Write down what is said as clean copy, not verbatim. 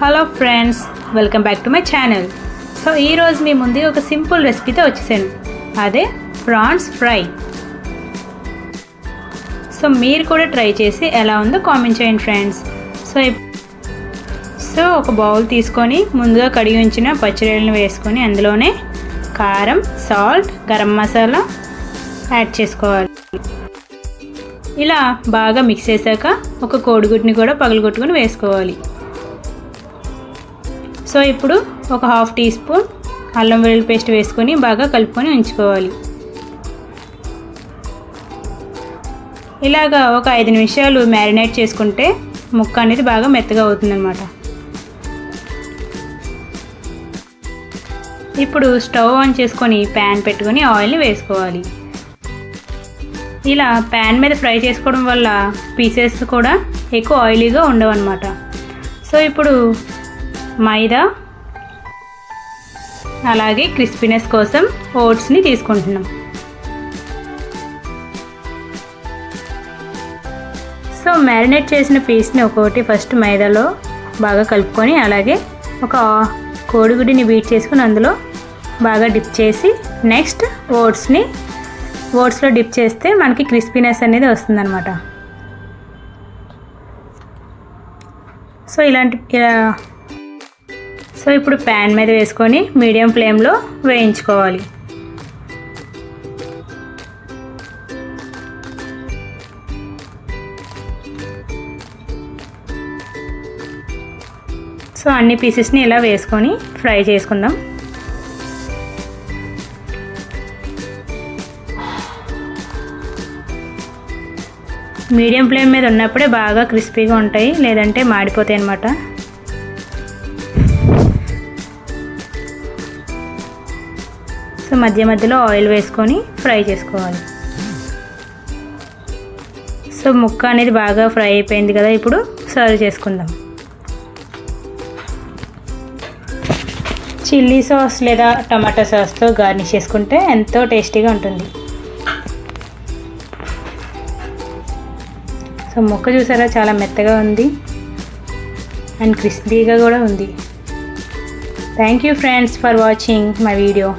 Hello friends, welcome back to my channel. So ఈరోజు మీ ముందుగా ఒక సింపుల్ రెసిపీతో వచ్చేసాను, అదే ప్రాన్స్ ఫ్రై. సో మీరు కూడా ట్రై చేసి ఎలా ఉందో కామెంట్ చేయండి ఫ్రెండ్స్. సో ఒక బౌల్ తీసుకొని ముందుగా కడిగి ఉంచిన పచ్చిరొయ్యలను వేసుకొని అందులోనే కారం, సాల్ట్, గరం మసాలా యాడ్ చేసుకోవాలి. ఇలా బాగా మిక్స్ చేశాక ఒక కోడిగుడ్ని కూడా పగలగొట్టుకొని వేసుకోవాలి. సో ఇప్పుడు ఒక హాఫ్ టీ స్పూన్ అల్లం వెల్లుల్లి పేస్ట్ వేసుకొని బాగా కలుపుకొని ఉంచుకోవాలి. ఇలాగా ఒక 5 నిమిషాలు మ్యారినేట్ చేసుకుంటే ముక్క అనేది బాగా మెత్తగా అవుతుందన్నమాట. ఇప్పుడు స్టవ్ ఆన్ చేసుకొని ప్యాన్ పెట్టుకొని ఆయిల్ని వేసుకోవాలి. ఇలా ప్యాన్ మీద ఫ్రై చేసుకోవడం వల్ల పీసెస్ కూడా ఎక్కువ ఆయిలీగా ఉండవు అన్నమాట. సో ఇప్పుడు మైదా అలాగే క్రిస్పీనెస్ కోసం ఓట్స్ని తీసుకుంటున్నాం. సో మ్యారినేట్ చేసిన పీస్ని ఒక్కొక్కటి ఫస్ట్ మైదాలో బాగా కలుపుకొని అలాగే ఒక కోడిగుడ్డిని బీట్ చేసుకుని అందులో బాగా డిప్ చేసి నెక్స్ట్ ఓట్స్లో డిప్ చేస్తే మనకి క్రిస్పీనెస్ అనేది వస్తుందన్నమాట. సో ఇప్పుడు ప్యాన్ మీద వేసుకొని మీడియం ఫ్లేమ్లో వేయించుకోవాలి. సో అన్ని పీసెస్ని ఇలా వేసుకొని ఫ్రై చేసుకుందాం. మీడియం ఫ్లేమ్ మీద ఉన్నప్పుడే బాగా క్రిస్పీగా ఉంటాయి, లేదంటే మాడిపోతాయి అన్నమాట. సో మధ్య మధ్యలో ఆయిల్ వేసుకొని ఫ్రై చేసుకోవాలి. సో ముక్క అనేది బాగా ఫ్రై అయిపోయింది కదా, ఇప్పుడు సర్వ్ చేసుకుందాం. చిల్లీ సాస్ లేదా టమాటా సాస్తో గార్నిష్ చేసుకుంటే ఎంతో టేస్టీగా ఉంటుంది. సో ముక్క చూసారా, చాలా మెత్తగా ఉంది అండ్ క్రిస్పీగా కూడా ఉంది. Thank you friends for watching my video.